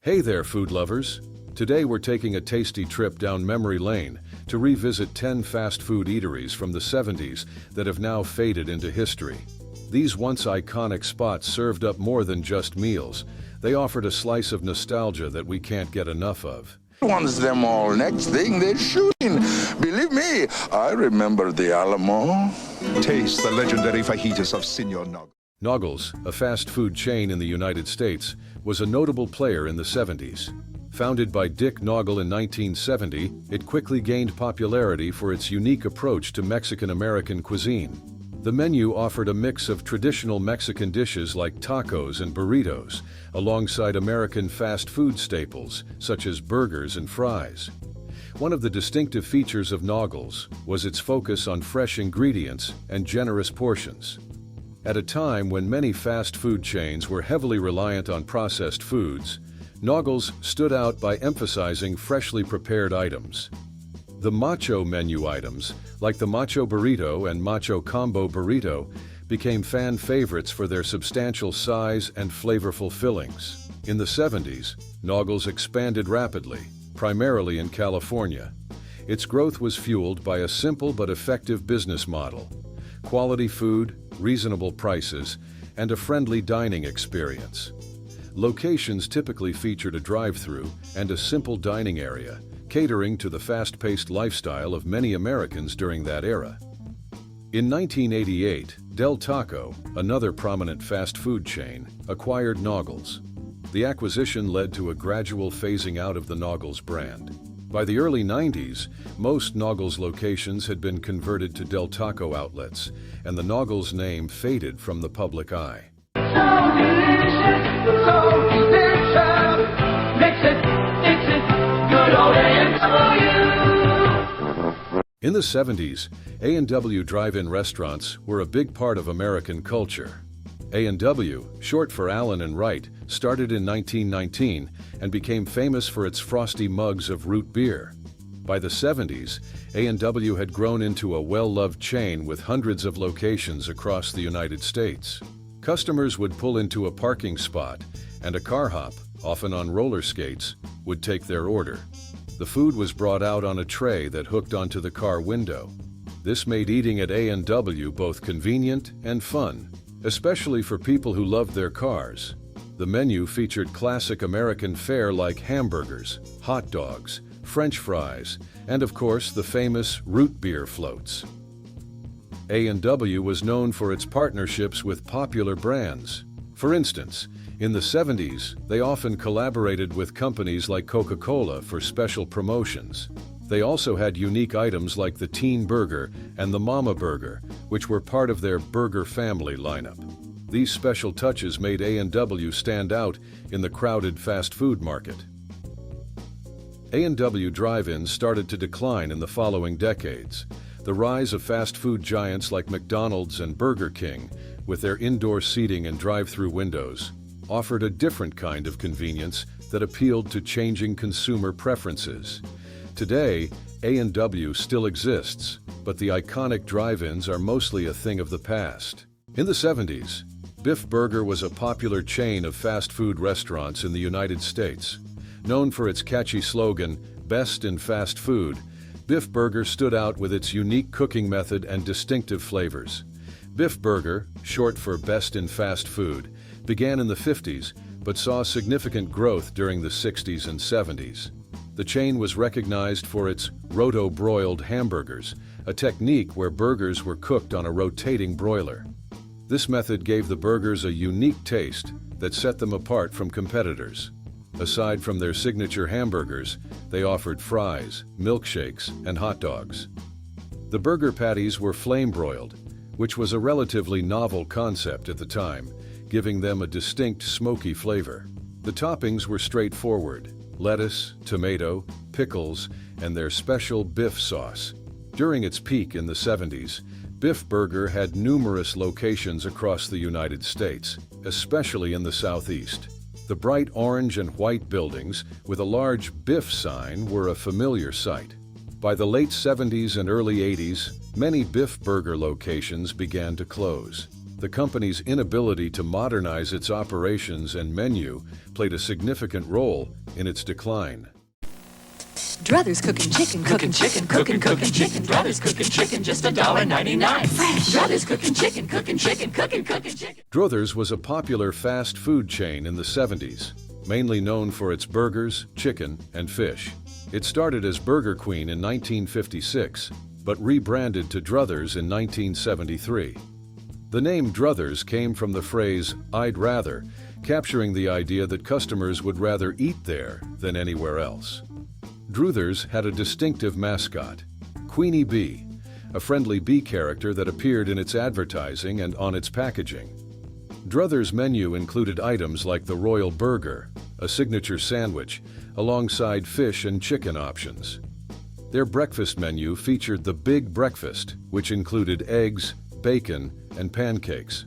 Hey there, food lovers! Today we're taking a tasty trip down memory lane to revisit 10 fast food eateries from the 70s that have now faded into history. These once iconic spots served up more than just meals. They offered a slice of nostalgia that we can't get enough of. Wants them all. Next thing they're shooting. Believe me, I remember the Alamo. Taste the legendary fajitas of Senor Naugles. Naugles, a fast food chain in the United States, was a notable player in the 70s. Founded by Dick Naugle in 1970, it quickly gained popularity for its unique approach to Mexican-American cuisine. The menu offered a mix of traditional Mexican dishes like tacos and burritos, alongside American fast food staples such as burgers and fries. One of the distinctive features of Naugles was its focus on fresh ingredients and generous portions. At a time when many fast food chains were heavily reliant on processed foods, Naugles stood out by emphasizing freshly prepared items. The macho menu items, like the Macho Burrito and Macho Combo Burrito, became fan favorites for their substantial size and flavorful fillings. In the 70s, Naugles expanded rapidly, primarily in California. Its growth was fueled by a simple but effective business model: quality food, reasonable prices, and a friendly dining experience. Locations typically featured a drive-through and a simple dining area, catering to the fast-paced lifestyle of many Americans during that era. In 1988, Del Taco, another prominent fast food chain, acquired Naugles. The acquisition led to a gradual phasing out of the Naugles brand. By the early 90s, most Naugles locations had been converted to Del Taco outlets, and the Naugles name faded from the public eye. In the 70s, A&W Drive-In restaurants were a big part of American culture. A&W, short for Allen and Wright, started in 1919 and became famous for its frosty mugs of root beer. By the 70s, A&W had grown into a well-loved chain with hundreds of locations across the United States. Customers would pull into a parking spot, and a car hop, often on roller skates, would take their order. The food was brought out on a tray that hooked onto the car window. This made eating at A&W both convenient and fun, especially for people who loved their cars. The menu featured classic American fare like hamburgers, hot dogs, French fries, and of course the famous root beer floats. A&W was known for its partnerships with popular brands. For instance, in the 70s, they often collaborated with companies like Coca-Cola for special promotions. They also had unique items like the Teen Burger and the Mama Burger, which were part of their Burger Family lineup. These special touches made A&W stand out in the crowded fast food market. A&W Drive-In started to decline in the following decades. The rise of fast food giants like McDonald's and Burger King, with their indoor seating and drive-through windows, offered a different kind of convenience that appealed to changing consumer preferences. Today, A&W still exists, but the iconic drive-ins are mostly a thing of the past. In the 70s, Biff Burger was a popular chain of fast food restaurants in the United States. Known for its catchy slogan, "Best in Fast Food," Biff Burger stood out with its unique cooking method and distinctive flavors. Biff Burger, short for Best in Fast Food, began in the 50s, but saw significant growth during the 60s and 70s. The chain was recognized for its roto-broiled hamburgers, a technique where burgers were cooked on a rotating broiler. This method gave the burgers a unique taste that set them apart from competitors. Aside from their signature hamburgers, they offered fries, milkshakes, and hot dogs. The burger patties were flame-broiled, which was a relatively novel concept at the time, giving them a distinct smoky flavor. The toppings were straightforward: lettuce, tomato, pickles, and their special Biff sauce. During its peak in the 70s, Biff Burger had numerous locations across the United States, especially in the Southeast. The bright orange and white buildings with a large Biff sign were a familiar sight. By the late 70s and early 80s, many Biff Burger locations began to close. The company's inability to modernize its operations and menu played a significant role in its decline. Druther's cooking chicken, cooking chicken, cooking chicken. Druther's cooking chicken, just $1.99. Fresh. Druther's cooking chicken, cooking chicken. Druther's was a popular fast food chain in the 70s, mainly known for its burgers, chicken, and fish. It started as Burger Queen in 1956, but rebranded to Druther's in 1973. The name Druther's came from the phrase, "I'd rather," capturing the idea that customers would rather eat there than anywhere else. Druther's had a distinctive mascot, Queenie Bee, a friendly bee character that appeared in its advertising and on its packaging. Druther's menu included items like the Royal Burger, a signature sandwich, alongside fish and chicken options. Their breakfast menu featured the Big Breakfast, which included eggs, bacon, and pancakes.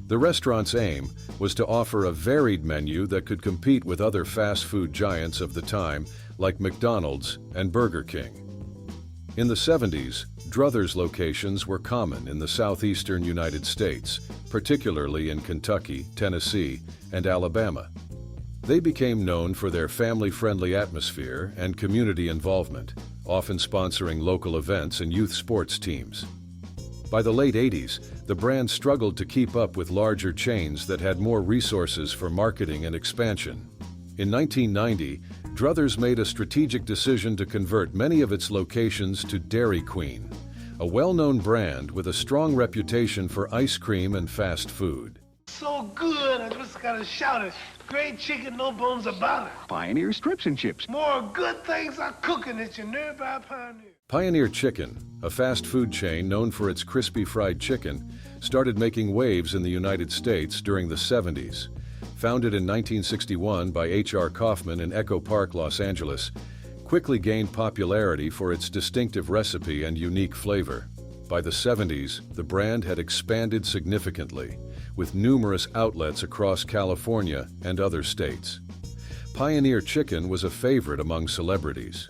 The restaurant's aim was to offer a varied menu that could compete with other fast food giants of the time like McDonald's and Burger King. In the 70s, Druther's locations were common in the southeastern United States, particularly in Kentucky, Tennessee, and Alabama. They became known for their family-friendly atmosphere and community involvement, often sponsoring local events and youth sports teams. By the late 80s, the brand struggled to keep up with larger chains that had more resources for marketing and expansion. In 1990, Druther's made a strategic decision to convert many of its locations to Dairy Queen, a well-known brand with a strong reputation for ice cream and fast food. So good, I just gotta shout it. Great chicken, no bones about it. Pioneer strips and chips. More good things are cooking at your nearby Pioneer. Pioneer Chicken, a fast food chain known for its crispy fried chicken, started making waves in the United States during the 70s. Founded in 1961 by H.R. Kaufman in Echo Park, Los Angeles, quickly gained popularity for its distinctive recipe and unique flavor. By the 70s, the brand had expanded significantly, with numerous outlets across California and other states. Pioneer Chicken was a favorite among celebrities.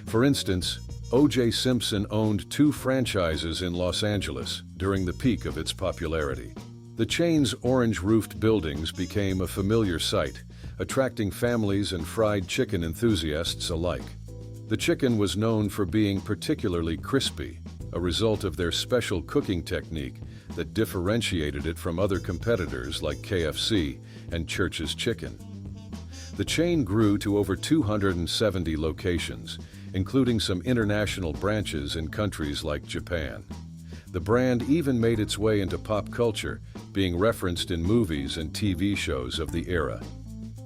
For instance, O.J. Simpson owned 2 franchises in Los Angeles during the peak of its popularity. The chain's orange-roofed buildings became a familiar sight, attracting families and fried chicken enthusiasts alike. The chicken was known for being particularly crispy, a result of their special cooking technique that differentiated it from other competitors like KFC and Church's Chicken. The chain grew to over 270 locations, including some international branches in countries like Japan. The brand even made its way into pop culture, being referenced in movies and TV shows of the era.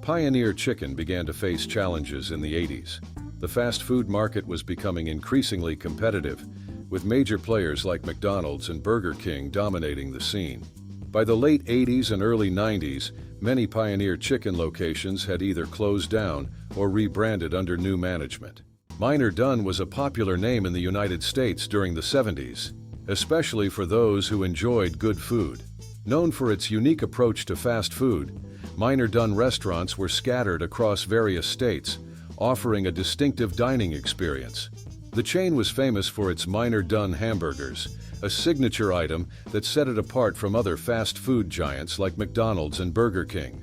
Pioneer Chicken began to face challenges in the 80s. The fast food market was becoming increasingly competitive, with major players like McDonald's and Burger King dominating the scene. By the late 80s and early 90s, many Pioneer Chicken locations had either closed down or rebranded under new management. Dunn was a popular name in the United States during the 70s, especially for those who enjoyed good food. Known for its unique approach to fast food, Dunn restaurants were scattered across various states, offering a distinctive dining experience. The chain was famous for its Dunn hamburgers, a signature item that set it apart from other fast food giants like McDonald's and Burger King.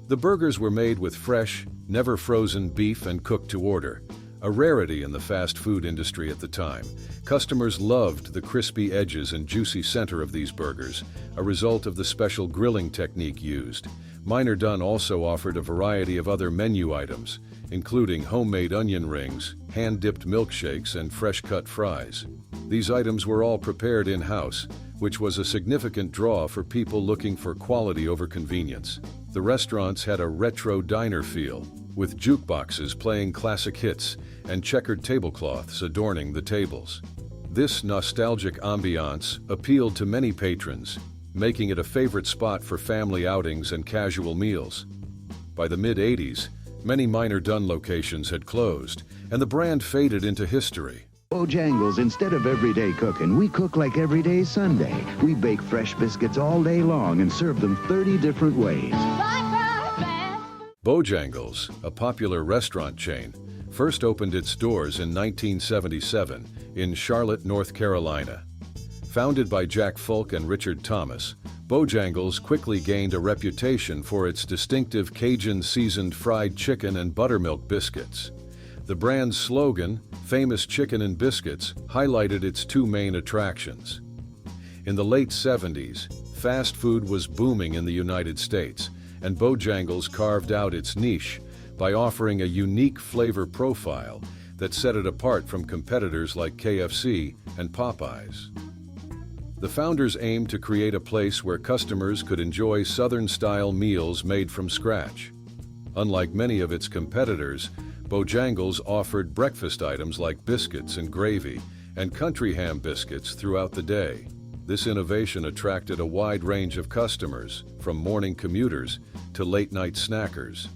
The burgers were made with fresh, never frozen beef and cooked to order, a rarity in the fast food industry at the time. Customers loved the crispy edges and juicy center of these burgers, a result of the special grilling technique used. Dunn also offered a variety of other menu items, including homemade onion rings, hand-dipped milkshakes, and fresh-cut fries. These items were all prepared in-house, which was a significant draw for people looking for quality over convenience. The restaurants had a retro diner feel, with jukeboxes playing classic hits and checkered tablecloths adorning the tables. This nostalgic ambiance appealed to many patrons, making it a favorite spot for family outings and casual meals. By the mid-80s, many Dunn locations had closed, and the brand faded into history. Bojangles, instead of everyday cooking, we cook like everyday Sunday. We bake fresh biscuits all day long and serve them 30 different ways. Bojangles, a popular restaurant chain, first opened its doors in 1977 in Charlotte, North Carolina. Founded by Jack Fulk and Richard Thomas, Bojangles quickly gained a reputation for its distinctive Cajun-seasoned fried chicken and buttermilk biscuits. The brand's slogan, "Famous Chicken and Biscuits," highlighted its two main attractions. In the late 70s, fast food was booming in the United States, and Bojangles carved out its niche by offering a unique flavor profile that set it apart from competitors like KFC and Popeyes. The founders aimed to create a place where customers could enjoy Southern-style meals made from scratch. Unlike many of its competitors, Bojangles offered breakfast items like biscuits and gravy and country ham biscuits throughout the day. This innovation attracted a wide range of customers, from morning commuters to late-night snackers.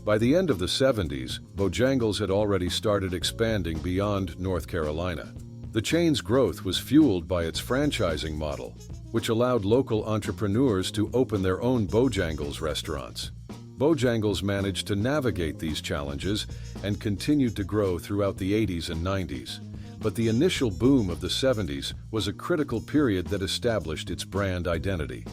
By the end of the 70s, Bojangles had already started expanding beyond North Carolina. The chain's growth was fueled by its franchising model, which allowed local entrepreneurs to open their own Bojangles restaurants. Bojangles managed to navigate these challenges and continued to grow throughout the 80s and 90s. But the initial boom of the 70s was a critical period that established its brand identity.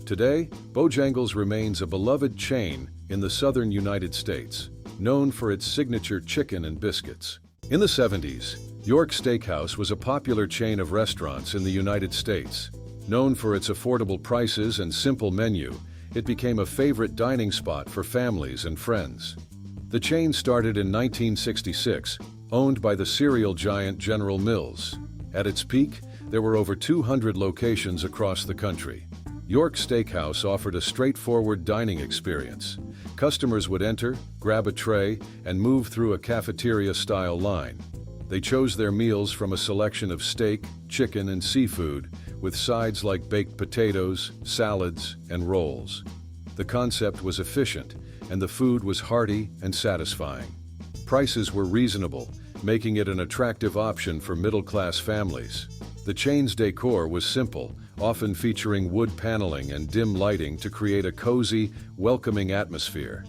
Today, Bojangles remains a beloved chain in the southern United States, known for its signature chicken and biscuits. In the 70s, York Steakhouse was a popular chain of restaurants in the United States. Known for its affordable prices and simple menu, it became a favorite dining spot for families and friends. The chain started in 1966, owned by the cereal giant General Mills. At its peak, there were over 200 locations across the country. York Steakhouse offered a straightforward dining experience. Customers would enter, grab a tray, and move through a cafeteria-style line. They chose their meals from a selection of steak, chicken, and seafood, with sides like baked potatoes, salads, and rolls. The concept was efficient, and the food was hearty and satisfying. Prices were reasonable, making it an attractive option for middle-class families. The chain's decor was simple, often featuring wood paneling and dim lighting to create a cozy, welcoming atmosphere.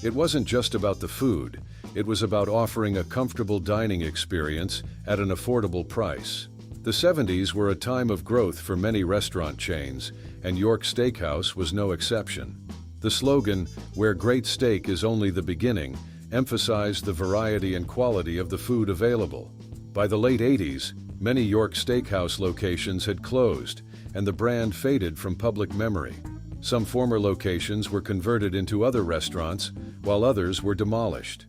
It wasn't just about the food, it was about offering a comfortable dining experience at an affordable price. The 70s were a time of growth for many restaurant chains, and York Steakhouse was no exception. The slogan, "Where great steak is only the beginning," emphasized the variety and quality of the food available. By the late 80s, many York Steakhouse locations had closed, and the brand faded from public memory. Some former locations were converted into other restaurants, while others were demolished.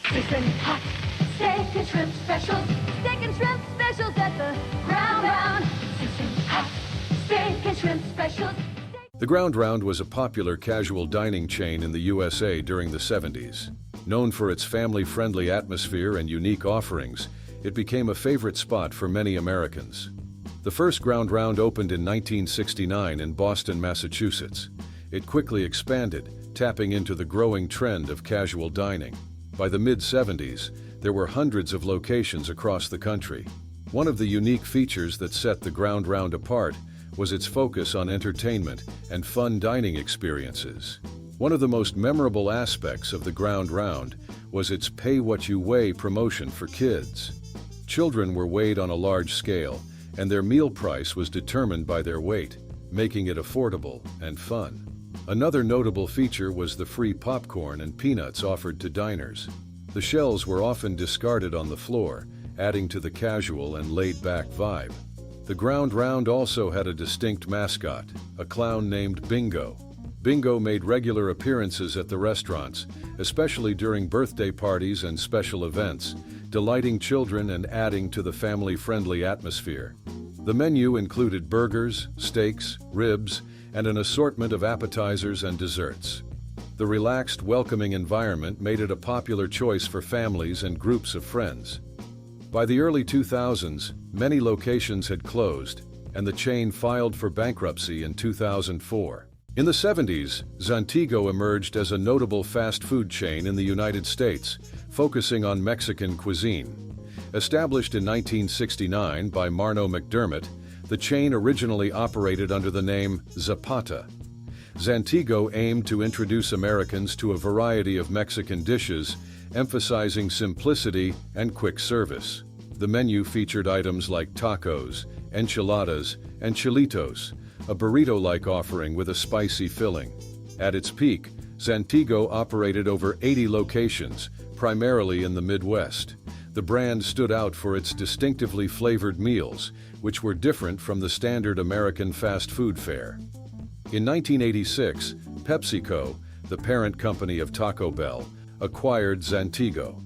Sizzling hot steak and shrimp specials. Steak and shrimp specials at the Ground Round. Sizzling hot steak and shrimp specials. The Ground Round was a popular casual dining chain in the USA during the 70s. Known for its family-friendly atmosphere and unique offerings, it became a favorite spot for many Americans. The first Ground Round opened in 1969 in Boston, Massachusetts. It quickly expanded, tapping into the growing trend of casual dining. By the mid-70s, there were hundreds of locations across the country. One of the unique features that set the Ground Round apart was its focus on entertainment and fun dining experiences. One of the most memorable aspects of the Ground Round was its pay-what-you-weigh promotion for kids. Children were weighed on a large scale, and their meal price was determined by their weight, making it affordable and fun. Another notable feature was the free popcorn and peanuts offered to diners. The shells were often discarded on the floor, adding to the casual and laid-back vibe. The Ground Round also had a distinct mascot, a clown named Bingo. Bingo made regular appearances at the restaurants, especially during birthday parties and special events, delighting children and adding to the family-friendly atmosphere. The menu included burgers, steaks, ribs, and an assortment of appetizers and desserts. The relaxed, welcoming environment made it a popular choice for families and groups of friends. By the early 2000s, many locations had closed, and the chain filed for bankruptcy in 2004. In the 70s, Zantigo emerged as a notable fast food chain in the United States, focusing on Mexican cuisine. Established in 1969 by Marno McDermott, the chain originally operated under the name Zapata. Zantigo aimed to introduce Americans to a variety of Mexican dishes, emphasizing simplicity and quick service. The menu featured items like tacos, enchiladas, and chilitos, a burrito-like offering with a spicy filling. At its peak, Zantigo operated over 80 locations, primarily in the Midwest. The brand stood out for its distinctively flavored meals, which were different from the standard American fast food fare. In 1986, PepsiCo, the parent company of Taco Bell, acquired Zantigo.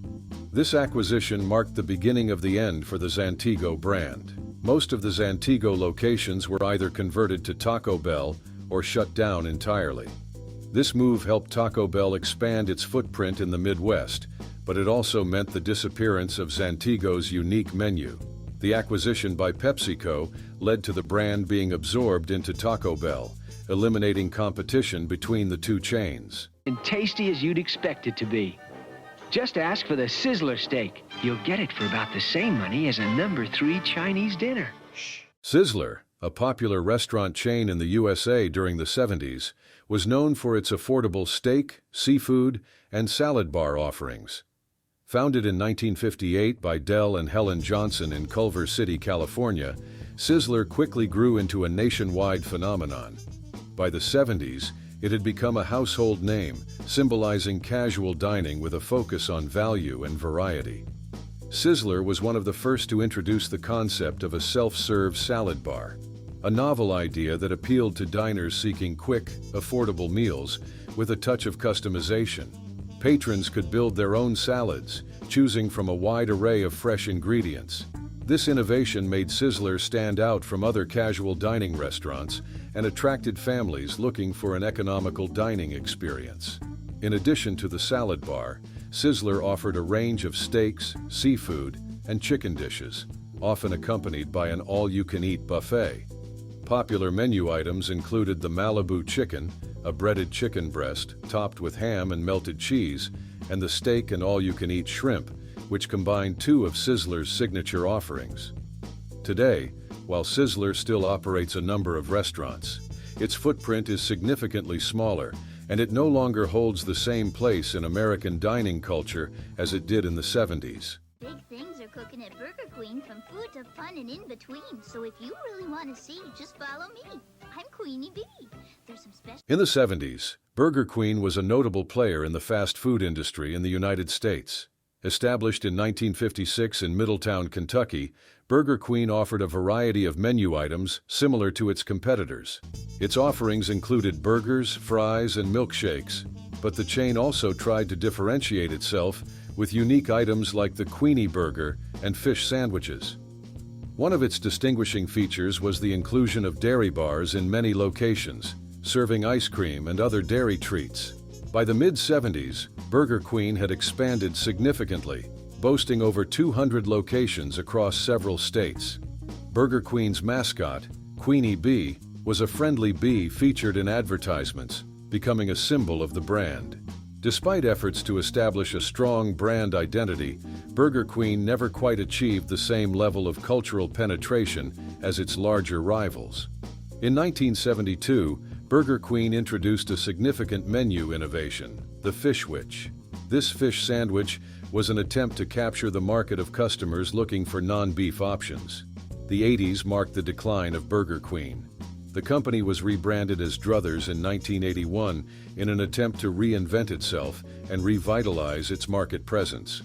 This acquisition marked the beginning of the end for the Zantigo brand. Most of the Zantigo locations were either converted to Taco Bell or shut down entirely. This move helped Taco Bell expand its footprint in the Midwest, but it also meant the disappearance of Zantigo's unique menu. The acquisition by PepsiCo led to the brand being absorbed into Taco Bell, eliminating competition between the two chains. And tasty as you'd expect it to be. Just ask for the Sizzler steak. You'll get it for about the same money as a number 3 Chinese dinner. Sizzler, a popular restaurant chain in the USA during the 70s, was known for its affordable steak, seafood, and salad bar offerings. Founded in 1958 by Del and Helen Johnson in Culver City, California, Sizzler quickly grew into a nationwide phenomenon. By the 70s, it had become a household name, symbolizing casual dining with a focus on value and variety. Sizzler was one of the first to introduce the concept of a self-serve salad bar, a novel idea that appealed to diners seeking quick, affordable meals with a touch of customization. Patrons could build their own salads, choosing from a wide array of fresh ingredients. This innovation made Sizzler stand out from other casual dining restaurants and attracted families looking for an economical dining experience. In addition to the salad bar, Sizzler offered a range of steaks, seafood, and chicken dishes, often accompanied by an all-you-can-eat buffet. Popular menu items included the Malibu chicken, a breaded chicken breast topped with ham and melted cheese, and the steak and all-you-can-eat shrimp, which combined 2 of Sizzler's signature offerings. Today, while Sizzler still operates a number of restaurants, its footprint is significantly smaller, and it no longer holds the same place in American dining culture as it did in the 70s. Big things are cooking at Burger Queen, from food to fun and in between. So if you really want to see, just follow me. I'm Queenie Bee. There's some special... In the 70s, Burger Queen was a notable player in the fast food industry in the United States. Established in 1956 in Middletown, Kentucky, Burger Queen offered a variety of menu items similar to its competitors. Its offerings included burgers, fries, and milkshakes, but the chain also tried to differentiate itself with unique items like the Queenie Burger and fish sandwiches. One of its distinguishing features was the inclusion of dairy bars in many locations, serving ice cream and other dairy treats. By the mid-70s, Burger Queen had expanded significantly, boasting over 200 locations across several states. Burger Queen's mascot, Queenie Bee, was a friendly bee featured in advertisements, becoming a symbol of the brand. Despite efforts to establish a strong brand identity, Burger Queen never quite achieved the same level of cultural penetration as its larger rivals. In 1972, Burger Queen introduced a significant menu innovation, the Fish Witch. This fish sandwich was an attempt to capture the market of customers looking for non-beef options. The 80s marked the decline of Burger Queen. The company was rebranded as Druther's in 1981 in an attempt to reinvent itself and revitalize its market presence.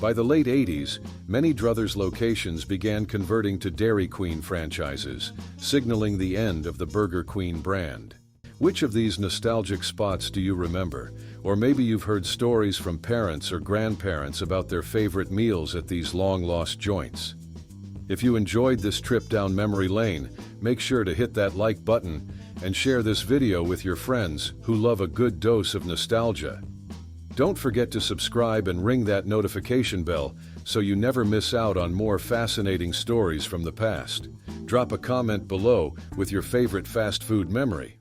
By the late 80s, many Druther's locations began converting to Dairy Queen franchises, signaling the end of the Burger Queen brand. Which of these nostalgic spots do you remember? Or maybe you've heard stories from parents or grandparents about their favorite meals at these long-lost joints. If you enjoyed this trip down memory lane, make sure to hit that like button and share this video with your friends who love a good dose of nostalgia. Don't forget to subscribe and ring that notification bell so you never miss out on more fascinating stories from the past. Drop a comment below with your favorite fast food memory.